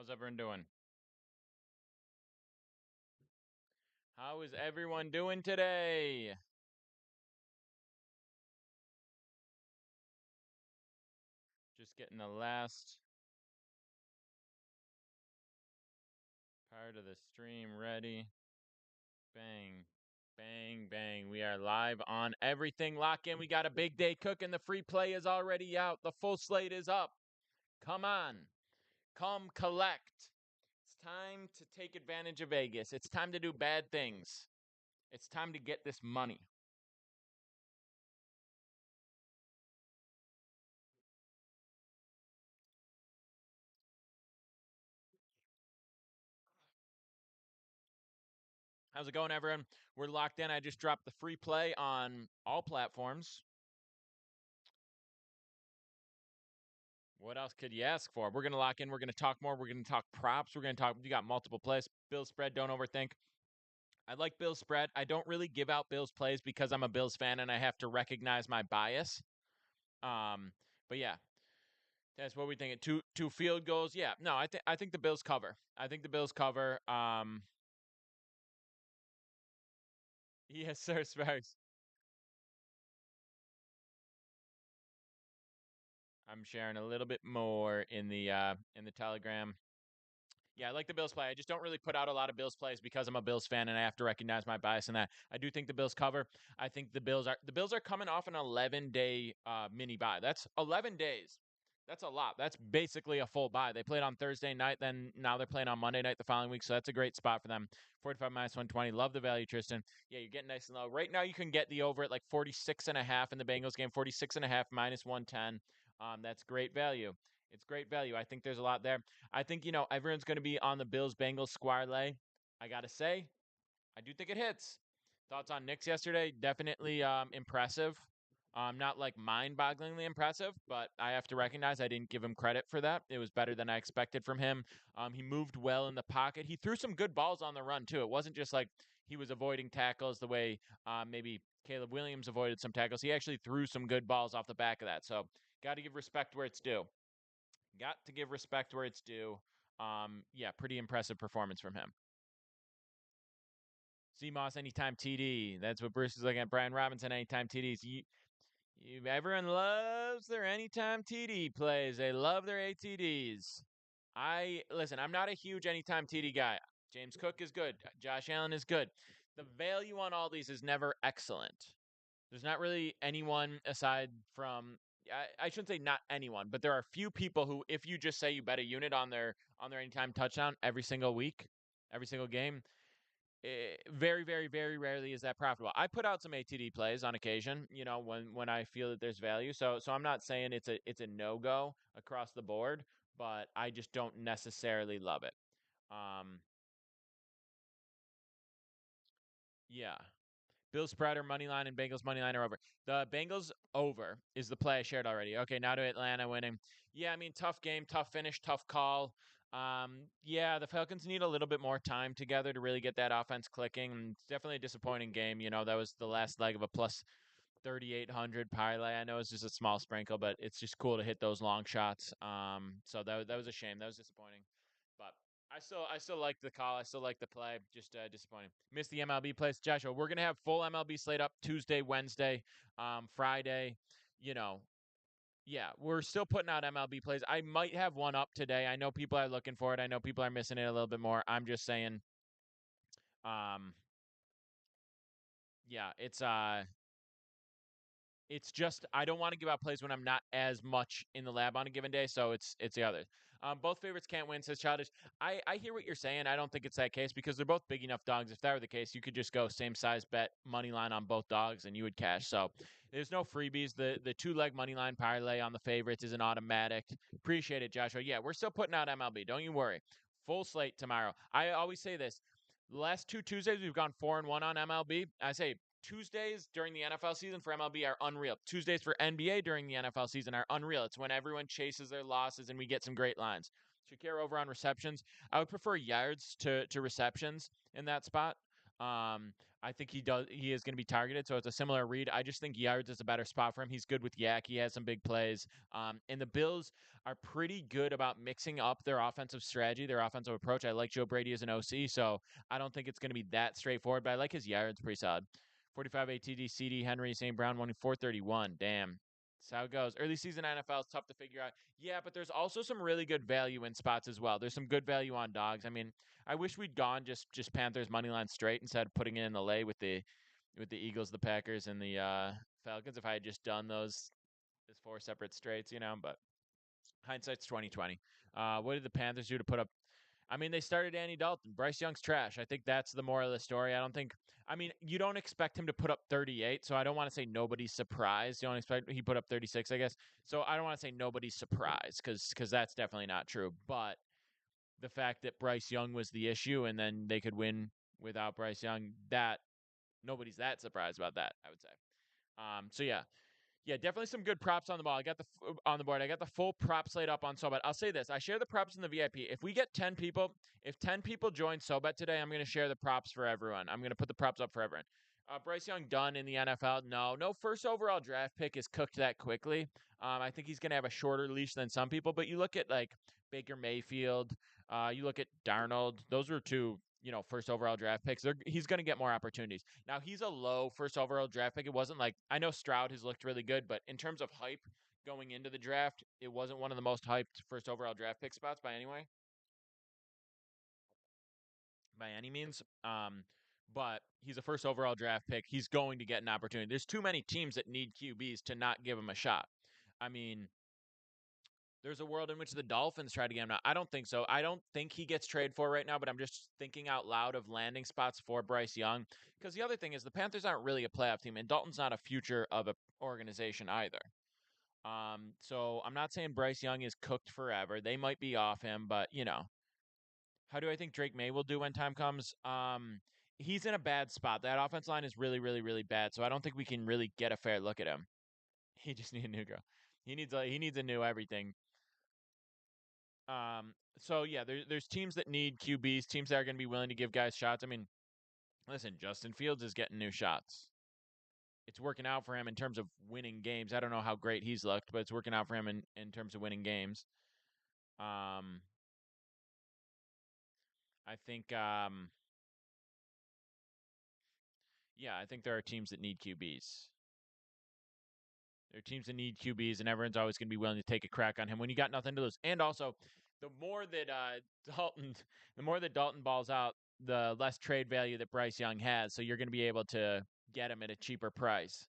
How's everyone doing? How is everyone doing today? Just getting the last part of the stream ready. Bang, bang, bang. We are live on everything. Lock in. We got a big day cooking. The free play is already out. The full slate is up. Come on. Come collect. It's time to take advantage of Vegas. It's time to do bad things. It's time to get this money. How's it going, everyone? We're locked in. I just dropped the free play on all platforms. What else could you ask for? We're going to lock in. We're going to talk more. We're going to talk props. We're going to talk. You got multiple plays. Bills spread. Don't overthink. I like Bills spread. I don't really give out Bills plays because I'm a Bills fan and I have to recognize my bias. But yeah, that's what we think. Two field goals. Yeah, no, I think the Bills cover. I think the Bills cover. Yes, sir, Sparks. I'm sharing a little bit more in the Telegram. Yeah, I like the Bills play. I just don't really put out a lot of Bills plays because I'm a Bills fan and I have to recognize my bias in that. I do think the Bills cover. I think the Bills are coming off an 11-day mini bye. That's 11 days. That's a lot. That's basically a full bye. They played on Thursday night, then now they're playing on Monday night the following week, so that's a great spot for them. 45 minus 120. Love the value, Tristan. Yeah, you're getting nice and low. Right now you can get the over at like 46.5 in the Bengals game, 46.5 minus 110. That's great value. It's great value. I think there's a lot there. I think, everyone's going to be on the Bills Bengals square lay. I got to say, I do think it hits. Thoughts on Knicks yesterday? Definitely impressive. Not like mind bogglingly impressive, but I have to recognize I didn't give him credit for that. It was better than I expected from him. He moved well in the pocket. He threw some good balls on the run, too. It wasn't just like he was avoiding tackles the way maybe Caleb Williams avoided some tackles. He actually threw some good balls off the back of that. So, got to give respect where it's due. Got to give respect where it's due. Yeah, pretty impressive performance from him. CMOS anytime TD. That's what Bruce is looking at. Brian Robinson anytime TDs. Everyone loves their anytime TD plays. They love their ATDs. I listen. I'm not a huge anytime TD guy. James Cook is good. Josh Allen is good. The value on all these is never excellent. There's not really anyone aside from I shouldn't say not anyone, but there are few people who, if you just say you bet a unit on their anytime touchdown every single week, every single game, very, very, very rarely is that profitable. I put out some ATD plays on occasion, when I feel that there's value. So I'm not saying it's a no go across the board, but I just don't necessarily love it. Um, yeah. Bills spread or money line and Bengals money line are over. The Bengals over is the play I shared already. Okay, now to Atlanta winning. Yeah, I mean, tough game, tough finish, tough call. Yeah, the Falcons need a little bit more time together to really get that offense clicking. And it's definitely a disappointing game. That was the last leg of a plus 3,800 parlay. I know it's just a small sprinkle, but it's just cool to hit those long shots. So that was a shame. That was disappointing. But I still like the call. I still like the play. Just disappointing. Missed the MLB plays. Joshua, we're gonna have full MLB slate up Tuesday, Wednesday, Friday. You know, yeah, we're still putting out MLB plays. I might have one up today. I know people are looking for it. I know people are missing it a little bit more. I'm just saying, um, yeah, it's just I don't want to give out plays when I'm not as much in the lab on a given day, so it's the others. Both favorites can't win, says Childish. I hear what you're saying. I don't think it's that case because they're both big enough dogs. If that were the case, you could just go same size bet money line on both dogs and you would cash. So there's no freebies. The 2-leg money line parlay on the favorites is an automatic. Appreciate it, Joshua. Yeah, we're still putting out MLB. Don't you worry. Full slate tomorrow. I always say this. The last 2 Tuesdays we've gone 4-1 on MLB. I say Tuesdays during the NFL season for MLB are unreal. Tuesdays for NBA during the NFL season are unreal. It's when everyone chases their losses and we get some great lines. Shakira over on receptions. I would prefer yards to receptions in that spot. Um, I think he is going to be targeted, so it's a similar read. I just think yards is a better spot for him. He's good with yak. He has some big plays. And the Bills are pretty good about mixing up their offensive strategy, their offensive approach. I like Joe Brady as an OC, so I don't think it's going to be that straightforward, but I like his yards pretty solid. 45 ATD, CD, Henry, St. Brown, 431. Damn. That's how it goes. Early season NFL is tough to figure out. Yeah, but there's also some really good value in spots as well. There's some good value on dogs. I mean, I wish we'd gone just Panthers money line straight instead of putting it in the lay with the Eagles, the Packers, and the Falcons. If I had just done those as four separate straights, but hindsight's 2020. What did the Panthers do to put up? I mean, they started Andy Dalton. Bryce Young's trash. I think that's the moral of the story. I don't think. I mean, you don't expect him to put up 38, so I don't want to say nobody's surprised. You don't expect he put up 36, I guess. So I don't want to say nobody's surprised because that's definitely not true. But the fact that Bryce Young was the issue and then they could win without Bryce Young, that nobody's that surprised about that, I would say. So yeah, definitely some good props on the ball. I got on the board. I got the full prop slate up on SoBet. I'll say this: I share the props in the VIP. If we get 10 people, if 10 people join SoBet today, I'm going to share the props for everyone. I'm going to put the props up for everyone. Bryce Young done in the NFL? No first overall draft pick is cooked that quickly. I think he's going to have a shorter leash than some people. But you look at like Baker Mayfield, you look at Darnold. Those were two, first overall draft picks. He's going to get more opportunities. Now he's a low first overall draft pick. It wasn't like I know Stroud has looked really good, but in terms of hype going into the draft, it wasn't one of the most hyped first overall draft pick spots by any means. But he's a first overall draft pick. He's going to get an opportunity. There's too many teams that need QBs to not give him a shot. I mean, there's a world in which the Dolphins try to get him. Now, I don't think so. I don't think he gets traded for right now, but I'm just thinking out loud of landing spots for Bryce Young. Because the other thing is the Panthers aren't really a playoff team, and Dalton's not a future of an organization either. So I'm not saying Bryce Young is cooked forever. They might be off him, but how do I think Drake May will do when time comes? He's in a bad spot. That offense line is really, really, really bad. So I don't think we can really get a fair look at him. He just needs a new girl. He needs a new everything. So yeah, there's teams that need QBs, teams that are going to be willing to give guys shots. I mean, listen, Justin Fields is getting new shots. It's working out for him in terms of winning games. I don't know how great he's looked, but it's working out for him in terms of winning games. Um, I think, yeah, I think there are teams that need QBs. There are teams that need QBs, and everyone's always going to be willing to take a crack on him when you got nothing to lose. And also, the more that Dalton, the more that Dalton balls out, the less trade value that Bryce Young has. So you're going to be able to get him at a cheaper price.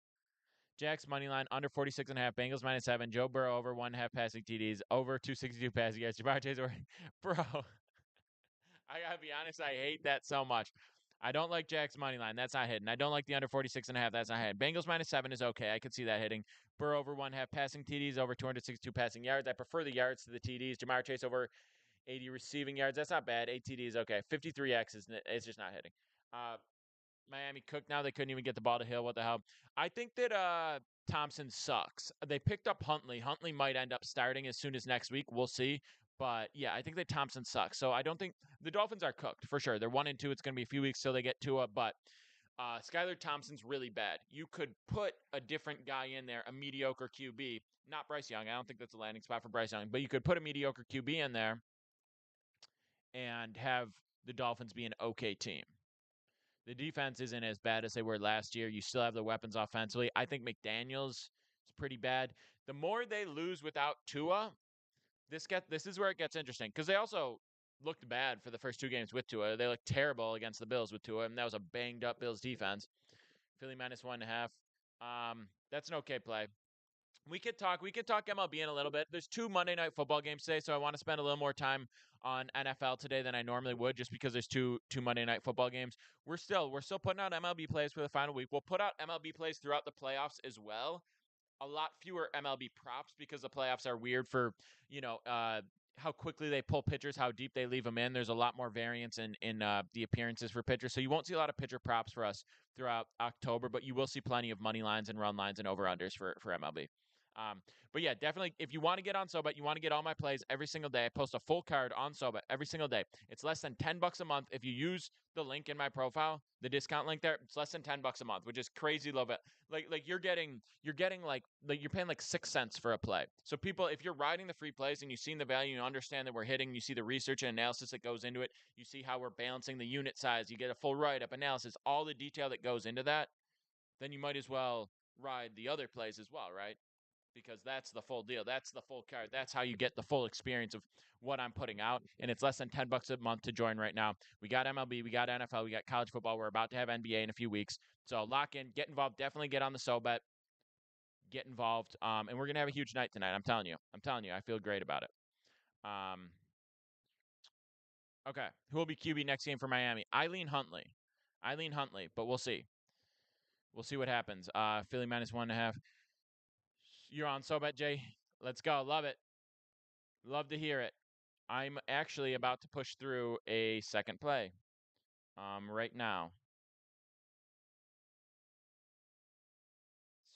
Jack's money line under 46.5. Bengals -7. Joe Burrow over 1.5 passing TDs. Over 262 passing yards. Ja'Marr Chase over. Bro, I gotta be honest, I hate that so much. I don't like Jack's money line. That's not hitting. I don't like the under 46.5. That's not hitting. Bengals -7 is okay. I could see that hitting. Burrow over 1.5 passing TDs, over 262 passing yards. I prefer the yards to the TDs. Ja'Marr Chase over 80 receiving yards. That's not bad. 8 TDs, okay. 53X is it's just not hitting. Uh, Miami cooked now. They couldn't even get the ball to Hill. What the hell? I think that Thompson sucks. They picked up Huntley. Huntley might end up starting as soon as next week. We'll see. But yeah, I think that Thompson sucks. So I don't think the Dolphins are cooked for sure. They're 1-2. It's going to be a few weeks till they get Tua. But Skylar Thompson's really bad. You could put a different guy in there, a mediocre QB, not Bryce Young. I don't think that's a landing spot for Bryce Young. But you could put a mediocre QB in there and have the Dolphins be an okay team. The defense isn't as bad as they were last year. You still have the weapons offensively. I think McDaniels is pretty bad. The more they lose without Tua, this is where it gets interesting because they also looked bad for the first two games with Tua. They looked terrible against the Bills with Tua, and that was a banged up Bills defense. Philly -1.5. That's an okay play. We could talk MLB in a little bit. There's two Monday night football games today, so I want to spend a little more time on NFL today than I normally would, just because there's two Monday night football games. We're still putting out MLB plays for the final week. We'll put out MLB plays throughout the playoffs as well. A lot fewer MLB props because the playoffs are weird for how quickly they pull pitchers, how deep they leave them in. There's a lot more variance in the appearances for pitchers, so you won't see a lot of pitcher props for us throughout October, but you will see plenty of money lines and run lines and over unders for MLB. Um, but yeah, definitely if you want to get on SoBet, you want to get all my plays every single day. I post a full card on SoBet every single day. It's less than $10 a month if you use the link in my profile, the discount link there. It's less than $10 a month, which is crazy low. But like you're getting like you're paying like 6 cents for a play. So people, if you're riding the free plays and you've seen the value, you understand that we're hitting, you see the research and analysis that goes into it, you see how we're balancing the unit size, you get a full write up analysis, all the detail that goes into that, then you might as well ride the other plays as well, right? Because that's the full deal. That's the full card. That's how you get the full experience of what I'm putting out. And it's less than $10 a month to join right now. We got MLB, we got NFL, we got college football. We're about to have NBA in a few weeks. So lock in, get involved. Definitely get on the SoBet, get involved. And we're gonna have a huge night tonight. I'm telling you. I'm telling you. I feel great about it. Um, okay. Who will be QB next game for Miami? Eileen Huntley. Eileen Huntley, but we'll see. We'll see what happens. Philly -1.5. You're on SoBet, Jay. Let's go. Love it. Love to hear it. I'm actually about to push through a second play right now.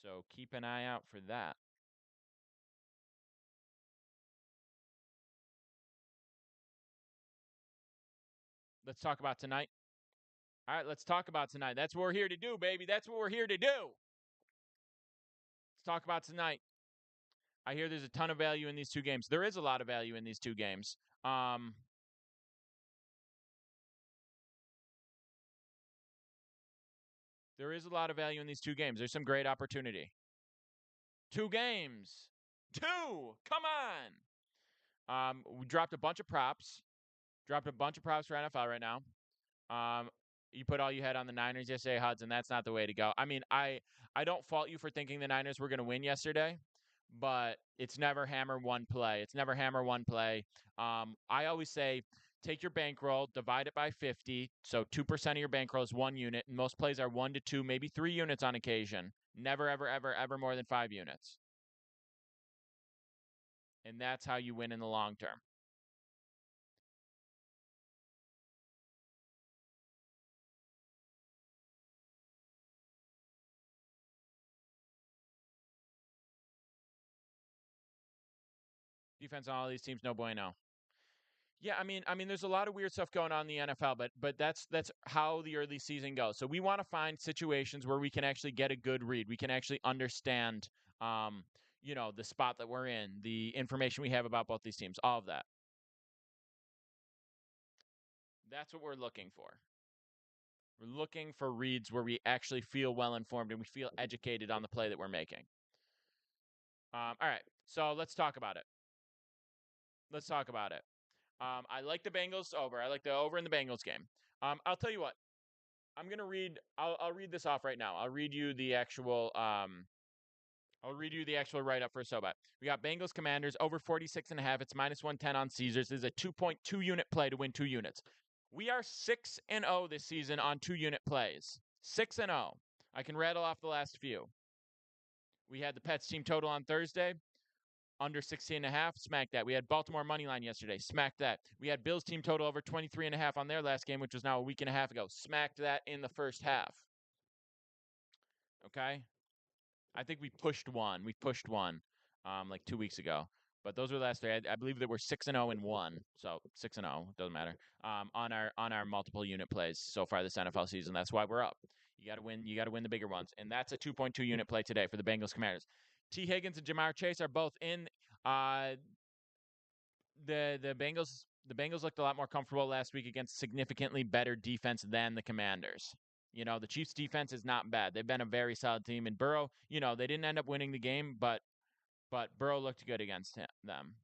So keep an eye out for that. Let's talk about tonight. All right, let's talk about tonight. That's what we're here to do, baby. That's what we're here to do. Let's talk about tonight. I hear there's a ton of value in these two games. There is a lot of value in these two games. There is a lot of value in these two games. There's some great opportunity. Two games. Two. Come on. We dropped a bunch of props. Dropped a bunch of props for NFL right now. Um, you put all you had on the Niners yesterday, Hudson. That's not the way to go. I mean, I don't fault you for thinking the Niners were going to win yesterday, but it's never hammer one play. It's never hammer one play. I always say take your bankroll, divide it by 50. So 2% of your bankroll is 1 unit, and most plays are 1 to 2, maybe 3 units on occasion. Never, ever, ever, ever more than 5 units. And that's how you win in the long term. Defense on all these teams, no bueno. Yeah, I mean, there's a lot of weird stuff going on in the NFL, but that's how the early season goes. So we want to find situations where we can actually get a good read. We can actually understand, the spot that we're in, the information we have about both these teams, all of that. That's what we're looking for. We're looking for reads where we actually feel well informed and we feel educated on the play that we're making. All right, so let's talk about it. Let's talk about it. I like the Bengals over. I like the over in the Bengals game. I'll tell you what. I'm gonna read. I'll read this off right now. I'll read you the actual. I'll read you the actual write up for SoBet. We got Bengals Commanders over 46.5. It's -110 on Caesars. This is a 2.2 unit play to win 2 units. We are 6-0 this season on 2 unit plays. 6-0. I can rattle off the last few. We had the Pets team total on Thursday. Under 16.5, smack that. We had Baltimore money line yesterday, smack that. We had Bills team total over 23.5 on their last game, which was now a week and a half ago, smacked that in the first half. Okay, I think we pushed one. We pushed one, like 2 weeks ago. But those were the last three. I believe that we're 6-0 and one, so 6-0 doesn't matter. On our multiple unit plays so far this NFL season. That's why we're up. You got to win. You got to win the bigger ones, and that's a 2.2 unit play today for the Bengals Commanders. T. Higgins and Jamar Chase are both in. The Bengals looked a lot more comfortable last week against significantly better defense than the Commanders. The Chiefs defense is not bad. They've been a very solid team. And Burrow, they didn't end up winning the game, but Burrow looked good against them.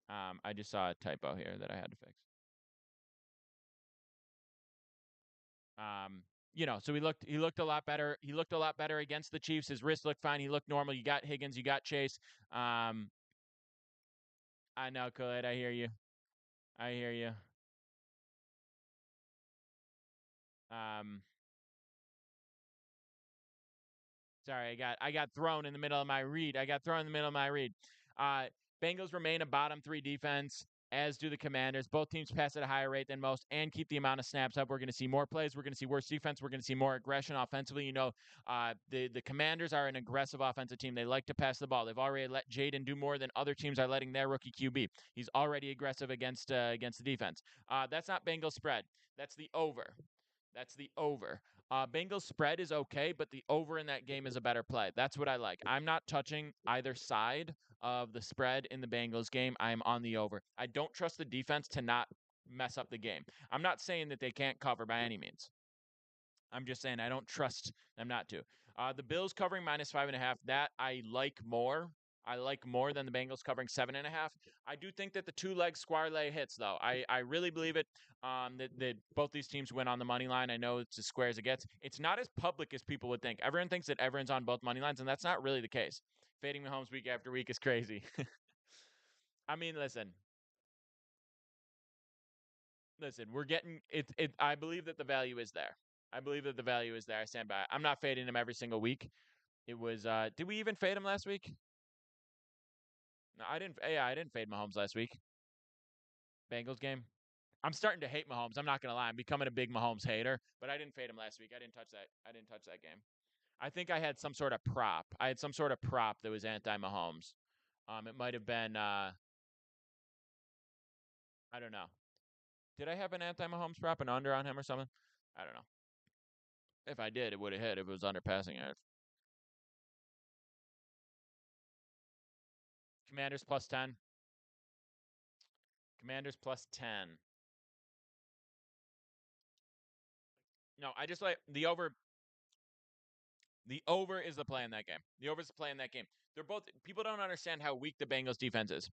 I just saw a typo here that I had to fix. So he looked a lot better. He looked a lot better against the Chiefs. His wrist looked fine. He looked normal. You got Higgins, you got Chase. I know, Khalid. I hear you. I hear you. Um, Sorry, I got thrown in the middle of my read. I got thrown in the middle of my read. Uh, Bengals remain a bottom three defense. as do the Commanders. Both teams pass at a higher rate than most and keep the amount of snaps up. We're going to see more plays. We're going to see worse defense. We're going to see more aggression offensively. The Commanders are an aggressive offensive team. They like to pass the ball. They've already let Jaden do more than other teams are letting their rookie QB. He's already aggressive against the defense. That's not Bengals spread. That's the over. That's the over. Bengals spread is okay, but the over in that game is a better play. That's what I like. I'm not touching either side of the spread in the Bengals game. I'm on the over. I don't trust the defense to not mess up the game. I'm not saying that they can't cover by any means. I'm just saying I don't trust them not to. The Bills covering -5.5. That I like more. I like more than the Bengals covering 7.5. I do think that the two-leg square lay hits, though. I really believe it. That both these teams win on the money line. I know it's as square as it gets. It's not as public as people would think. Everyone thinks that everyone's on both money lines, and that's not really the case. Fading Mahomes week after week is crazy. I mean, listen. We're getting it. I believe that the value is there. I believe that the value is there. I stand by it. I'm not fading him every single week. It was. Did we even fade him last week? No, I didn't. Yeah, I didn't fade Mahomes last week. Bengals game. I'm starting to hate Mahomes. I'm not gonna lie. I'm becoming a big Mahomes hater. But I didn't fade him last week. I didn't touch that. I didn't touch that game. I think I had some sort of prop. I had some sort of prop that was anti Mahomes. It might have been. I don't know. Did I have an anti Mahomes prop, an under on him or something? I don't know. If I did, it would have hit if it was under passing yards. Commanders +10. Commanders +10. No, I just like the over. The over is the play in that game. The over is the play in that game. They're both people don't understand how weak the Bengals defense is.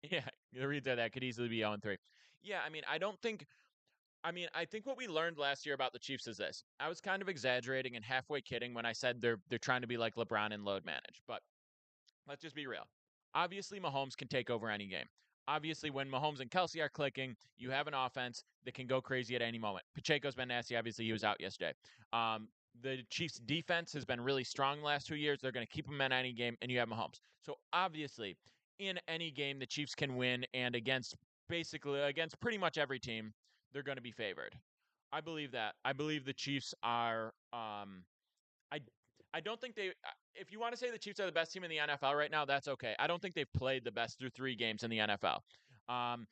Yeah, the reads are that could easily be 0-3. Yeah, I mean, I think what we learned last year about the Chiefs is this. I was kind of exaggerating and halfway kidding when I said they're trying to be like LeBron and load manage, but let's just be real. Obviously, Mahomes can take over any game. Obviously, when Mahomes and Kelsey are clicking, you have an offense that can go crazy at any moment. Pacheco's been nasty. Obviously, he was out yesterday. The Chiefs' defense has been really strong the last 2 years. They're going to keep him in any game, and you have Mahomes. So obviously, in any game, the Chiefs can win, and against pretty much every team, they're going to be favored. I believe that. I believe the Chiefs are. I I don't think they. If you want to say the Chiefs are the best team in the NFL right now, that's okay. I don't think they've played the best through 3 games in the NFL. Um,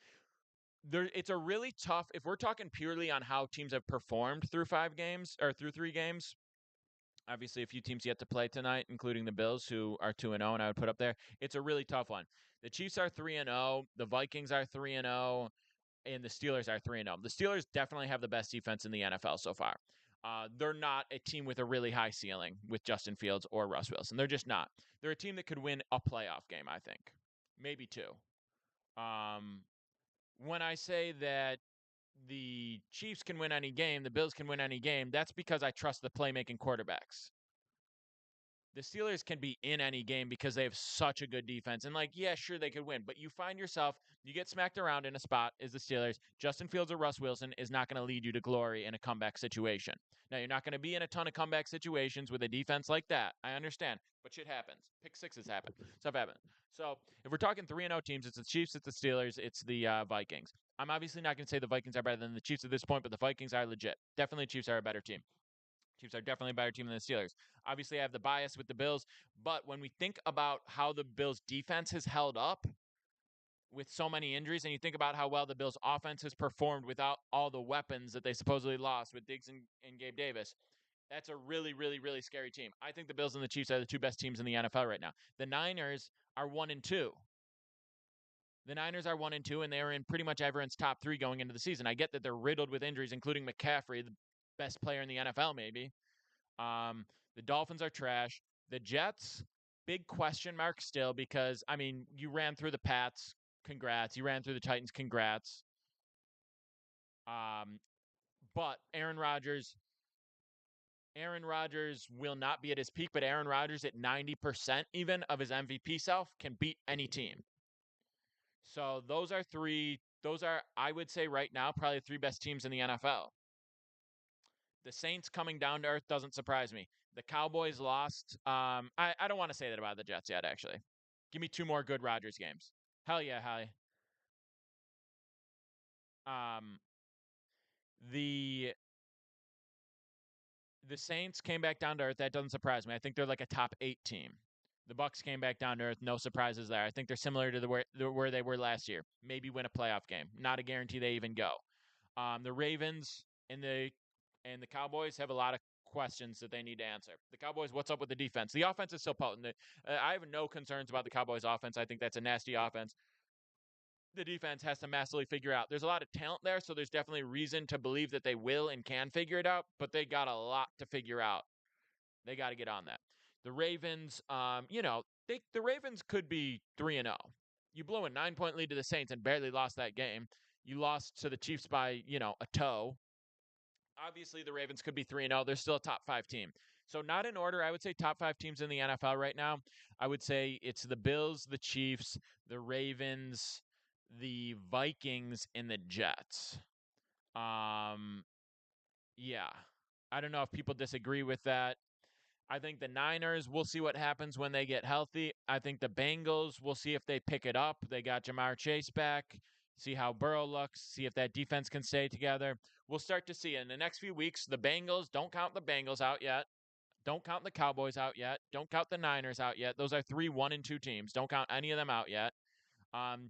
it's a really tough. If we're talking purely on how teams have performed through 5 games or through 3 games, obviously a few teams yet to play tonight, including the Bills, who are 2-0, and I would put up there. It's a really tough one. The Chiefs are 3-0. The Vikings are 3-0 and the Steelers are 3-0. The Steelers definitely have the best defense in the NFL so far. They're not a team with a really high ceiling with Justin Fields or Russ Wilson. They're just not. They're a team that could win a playoff game, I think. Maybe two. Um, when I say that the Chiefs can win any game, the Bills can win any game, that's because I trust the playmaking quarterbacks. The Steelers can be in any game because they have such a good defense. And yeah, sure they could win, but you find yourself you get smacked around in a spot is the Steelers. Justin Fields or Russ Wilson is not going to lead you to glory in a comeback situation. Now you're not going to be in a ton of comeback situations with a defense like that. I understand, but shit happens. Pick sixes happen. Stuff happens. So if we're talking 3-0 teams, it's the Chiefs, it's the Steelers, it's the Vikings. I'm obviously not going to say the Vikings are better than the Chiefs at this point, but the Vikings are legit. Definitely, the Chiefs are a better team. Chiefs are definitely a better team than the Steelers. Obviously, I have the bias with the Bills, but when we think about how the Bills' defense has held up with so many injuries, and you think about how well the Bills' offense has performed without all the weapons that they supposedly lost with Diggs and Gabe Davis, that's a really, really, really scary team. I think the Bills and the Chiefs are the two best teams in the NFL right now. The Niners are 1-2. The Niners are 1-2, and they're in pretty much everyone's top 3 going into the season. I get that they're riddled with injuries, including McCaffrey, the best player in the NFL, maybe. Um, the Dolphins are trash. The Jets, big question mark still because I mean you ran through the Pats, congrats. You ran through the Titans, congrats. Um, but Aaron Rodgers will not be at his peak, but Aaron Rodgers at 90% even of his MVP self can beat any team. So those are three. Those are I would say right now probably the 3 best teams in the NFL. The Saints coming down to earth doesn't surprise me. The Cowboys lost. I don't want to say that about the Jets yet, actually. Give me 2 more good Rodgers games. Hell yeah, Holly. Um, the the Saints came back down to earth. That doesn't surprise me. I think they're like a top 8 team. The Bucks came back down to earth. No surprises there. I think they're similar to where they were last year. Maybe win a playoff game. Not a guarantee they even go. The Ravens and the Cowboys have a lot of questions that they need to answer. The Cowboys, what's up with the defense? The offense is so potent. I have no concerns about the Cowboys' offense. I think that's a nasty offense. The defense has to massively figure out. There's a lot of talent there, so there's definitely reason to believe that they will and can figure it out, but they got a lot to figure out. They got to get on that. The Ravens, the Ravens could be 3-0. You blow a 9-point lead to the Saints and barely lost that game. You lost to the Chiefs by, a toe. Obviously, the Ravens could be 3-0. They're still a top 5 team. So, not in order. I would say top 5 teams in the NFL right now. I would say it's the Bills, the Chiefs, the Ravens, the Vikings, and the Jets. Um, yeah. I don't know if people disagree with that. I think the Niners, we'll see what happens when they get healthy. I think the Bengals, we'll see if they pick it up. They got Jamar Chase back. See how Burrow looks. See if that defense can stay together. We'll start to see in the next few weeks. The Bengals, don't count the Bengals out yet. Don't count the Cowboys out yet. Don't count the Niners out yet. Those are 3 1-2 teams. Don't count any of them out yet. Um,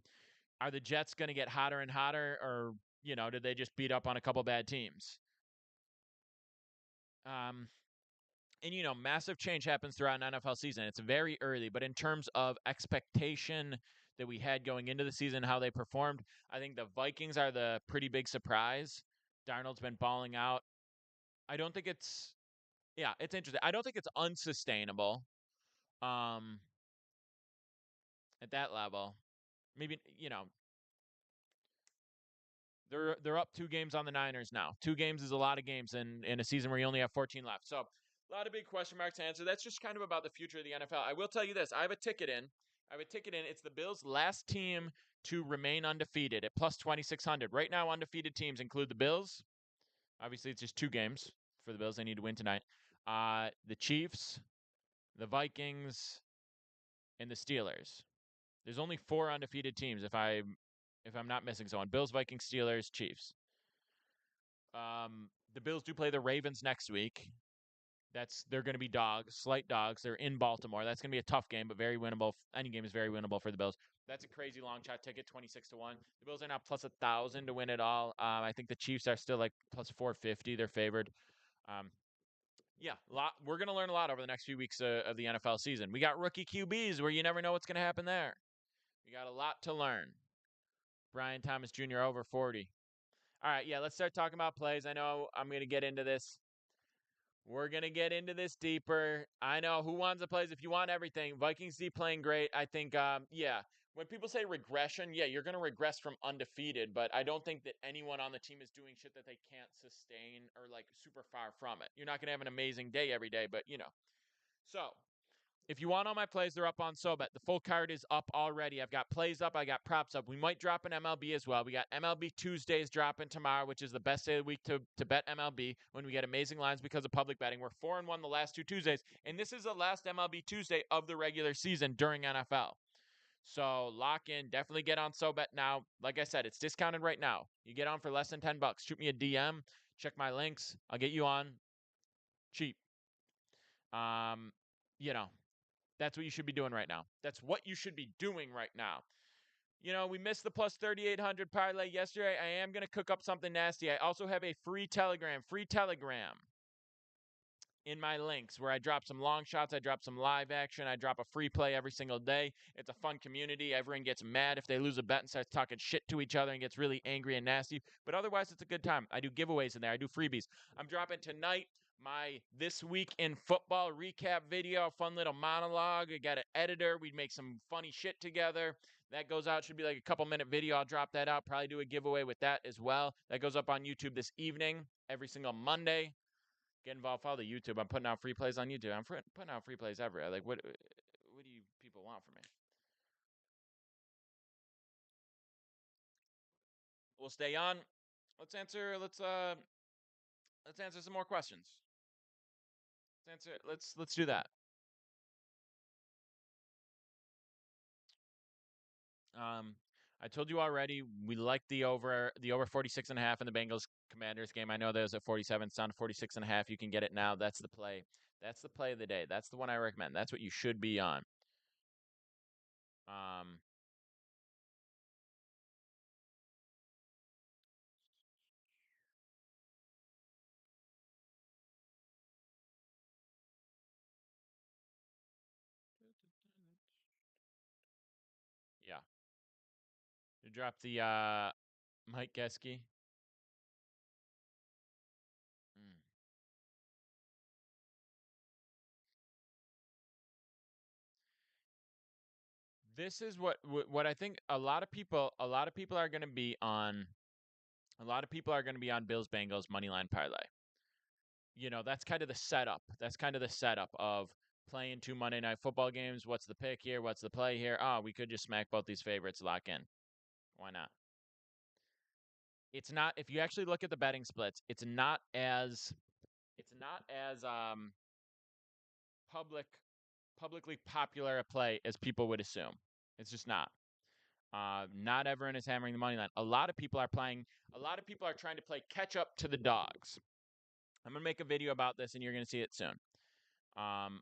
are the Jets going to get hotter and hotter, or did they just beat up on a couple bad teams? Um, and massive change happens throughout an NFL season. It's very early, but in terms of expectation that we had going into the season, how they performed, I think the Vikings are the pretty big surprise. Darnold's been balling out. I don't think it's interesting. I don't think it's unsustainable. Um, at that level, maybe they're up 2 games on the Niners now. 2 games is a lot of games in a season where you only have 14 left. So a lot of big question marks to answer. That's just kind of about the future of the NFL. I will tell you this: I have a ticket in. It's the Bills' last team to remain undefeated at plus 2,600. Right now, undefeated teams include the Bills. Obviously, it's just 2 games for the Bills. They need to win tonight. The Chiefs, the Vikings, and the Steelers. There's only 4 undefeated teams if I'm not missing someone. Bills, Vikings, Steelers, Chiefs. The Bills do play the Ravens next week. They're going to be dogs, slight dogs. They're in Baltimore. That's going to be a tough game, but very winnable. Any game is very winnable for the Bills. That's a crazy long shot ticket, 26-1. The Bills are now plus 1,000 to win it all. I think the Chiefs are still like plus 450. They're favored. Um, yeah, we're going to learn a lot over the next few weeks of the NFL season. We got rookie QBs where you never know what's going to happen there. We got a lot to learn. Brian Thomas Jr. over 40. All right, yeah, let's start talking about plays. I know I'm going to get into this. We're going to get into this deeper. I know who wants the plays. If you want everything, Vikings D playing great. I think, when people say regression, yeah, you're going to regress from undefeated, but I don't think that anyone on the team is doing shit that they can't sustain or like super far from it. You're not going to have an amazing day every day, but So, if you want all my plays, they're up on SoBet. The full card is up already. I've got plays up. I got props up. We might drop an MLB as well. We got MLB Tuesdays dropping tomorrow, which is the best day of the week to bet MLB when we get amazing lines because of public betting. We're 4-1 the last 2 Tuesdays, and this is the last MLB Tuesday of the regular season during NFL. So lock in. Definitely get on SoBet now. Like I said, it's discounted right now. You get on for less than $10. Shoot me a DM. Check my links. I'll get you on cheap. Um, you know, That's what you should be doing right now. That's what you should be doing right now. We missed the plus 3,800 parlay yesterday. I am going to cook up something nasty. I also have a free telegram in my links where I drop some long shots. I drop some live action. I drop a free play every single day. It's a fun community. Everyone gets mad if they lose a bet and starts talking shit to each other and gets really angry and nasty. But otherwise, it's a good time. I do giveaways in there. I do freebies. I'm dropping tonight my This Week in Football recap video, a fun little monologue. I got an editor. We make some funny shit together. That goes out. Should be like a couple-minute video. I'll drop that out. Probably do a giveaway with that as well. That goes up on YouTube this evening, every single Monday. Get involved. Follow the YouTube. I'm putting out free plays on YouTube. I'm putting out free plays everywhere. Like, what do you people want from me? We'll stay on. Let's answer. Let's answer some more questions. Let's do that. Um, I told you already we like the over 46 and a half in the Bengals Commanders game. I know there's a 47, it's down to 46 and a half. You can get it now. That's the play. That's the play of the day. That's the one I recommend. That's what you should be on. Um, yeah. You drop the Mike Gesky. Mm. This is what I think a lot of people are going to be on. A lot of people are going to be on Bills Bengals money line parlay. That's kind of the setup. That's kind of the setup of playing two Monday night football games. What's the pick here? What's the play here? Oh, we could just smack both these favorites, lock in. Why not? It's not if you actually look at the betting splits, it's not as public publicly popular a play as people would assume. It's just not. Not everyone is hammering the money line. A lot of people are playing. A lot of people are trying to play catch up to the dogs. I'm gonna make a video about this, and you're gonna see it soon. Um,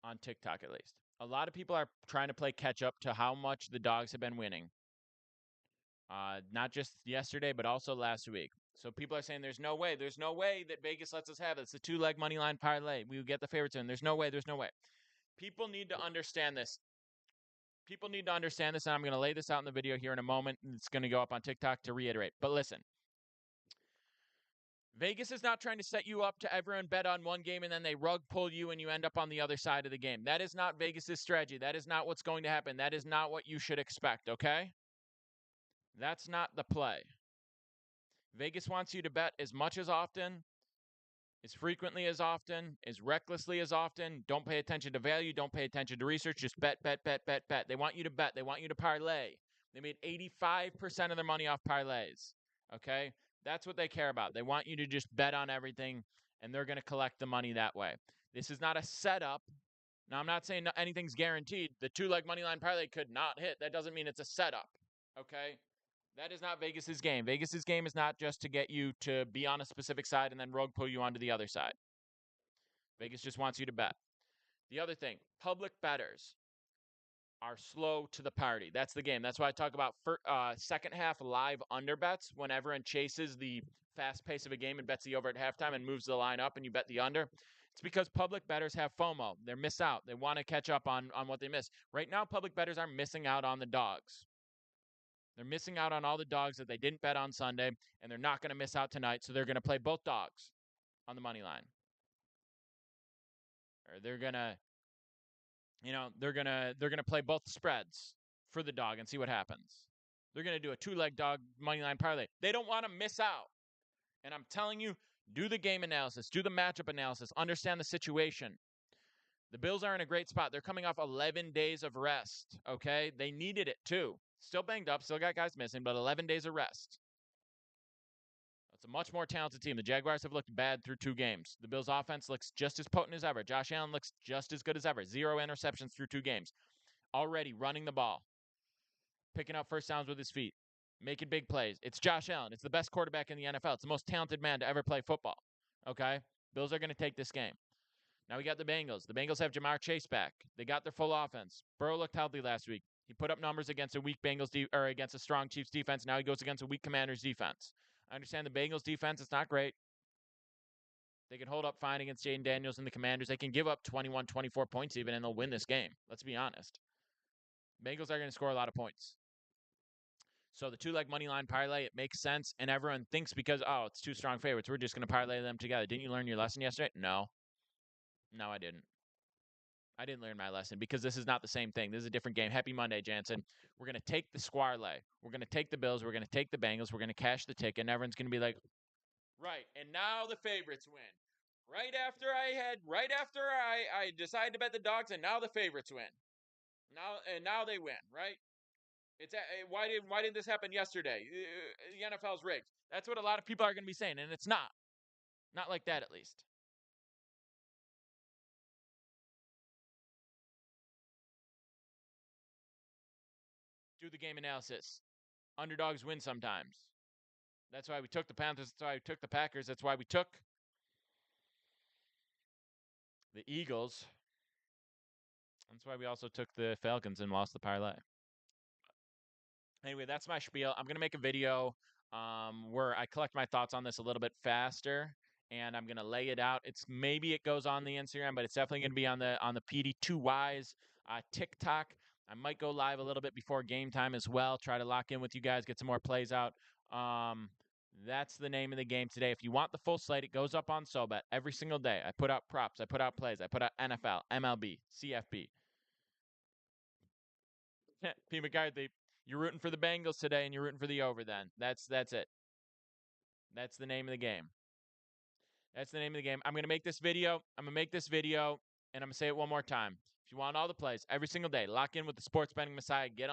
on TikTok at least. A lot of people are trying to play catch up to how much the dogs have been winning. Not just yesterday, but also last week. So people are saying there's no way that Vegas lets us have it. It's a two-leg money line parlay. We would get the favorites in. There's no way. People need to understand this. People need to understand this, and I'm going to lay this out in the video here in a moment. It's going to go up on TikTok to reiterate. But listen, Vegas is not trying to set you up to everyone bet on one game and then they rug pull you and you end up on the other side of the game. That is not Vegas's strategy. That is not what's going to happen. That is not what you should expect, okay? That's not the play. Vegas wants you to bet as much as often, as frequently as often, as recklessly as often. Don't pay attention to value. Don't pay attention to research. Just bet. They want you to bet. They want you to parlay. They made 85% of their money off parlays. Okay? That's what they care about. They want you to just bet on everything, and they're going to collect the money that way. This is not a setup. Now, I'm not saying anything's guaranteed. The two-leg money line parlay could not hit. That doesn't mean it's a setup. Okay? That is not Vegas's game. Vegas's game is not just to get you to be on a specific side and then rogue pull you onto the other side. Vegas just wants you to bet. The other thing, public bettors are slow to the party. That's the game. That's why I talk about second half live under bets when everyone chases the fast pace of a game and bets the over at halftime and moves the line up and you bet the under. It's because public bettors have FOMO. They miss out. They want to catch up on what they miss. Right now, public bettors are missing out on the dogs. They're missing out on all the dogs that they didn't bet on Sunday, and they're not going to miss out tonight. So they're going to play both dogs on the money line, or they're gonna play both spreads for the dog and see what happens. They're gonna do a two-leg dog money line parlay. They don't want to miss out, and I'm telling you, do the game analysis, do the matchup analysis, understand the situation. The Bills are in a great spot. They're coming off 11 days of rest. Okay, they needed it too. Still banged up, still got guys missing, but 11 days of rest. It's a much more talented team. The Jaguars have looked bad through two games. The Bills' offense looks just as potent as ever. Josh Allen looks just as good as ever. 0 interceptions through two games. Already running the ball, picking up first downs with his feet, making big plays. It's Josh Allen. It's the best quarterback in the NFL. It's the most talented man to ever play football. Okay? Bills are going to take this game. Now we got the Bengals. The Bengals have Jamar Chase back. They got their full offense. Burrow looked healthy last week. He put up numbers against a weak or against a strong Chiefs defense. Now he goes against a weak Commanders defense. I understand the Bengals defense is not great. They can hold up fine against Jaden Daniels and the Commanders. They can give up 21, 24 points even, and they'll win this game. Let's be honest. Bengals are going to score a lot of points. So the two-leg money line parlay, it makes sense, and everyone thinks because, oh, it's two strong favorites, we're just going to parlay them together. Didn't you learn your lesson yesterday? No. No, I didn't. I didn't learn my lesson because this is not the same thing. This is a different game. Happy Monday, Jansen. We're going to take the square lay. We're going to take the Bills. We're going to take the Bengals. We're going to cash the ticket, and everyone's going to be like, right, and now the favorites win. Right after I decided to bet the dogs, and now the favorites win. Now they win, right? It's why did this happen yesterday? The NFL's rigged. That's what a lot of people are going to be saying, and it's not like that at least. Do the game analysis. Underdogs win sometimes. That's why we took the Panthers. That's why we took the Packers. That's why we took the Eagles. That's why we also took the Falcons and lost the parlay. Anyway, that's my spiel. I'm gonna make a video where I collect my thoughts on this a little bit faster, and I'm gonna lay it out. It's maybe it goes on the Instagram, but it's definitely gonna be on the PD2Ys TikTok. I might go live a little bit before game time as well. Try to lock in with you guys, get some more plays out. That's the name of the game today. If you want the full slate, it goes up on SoBet every single day. I put out props, I put out plays, I put out NFL, MLB, CFB. P. McCarthy, you're rooting for the Bengals today, and you're rooting for the over. Then that's it. That's the name of the game. That's the name of the game. I'm gonna make this video. And I'm gonna say it one more time. If you want all the plays every single day, lock in with the Sports Betting Messiah. Get on.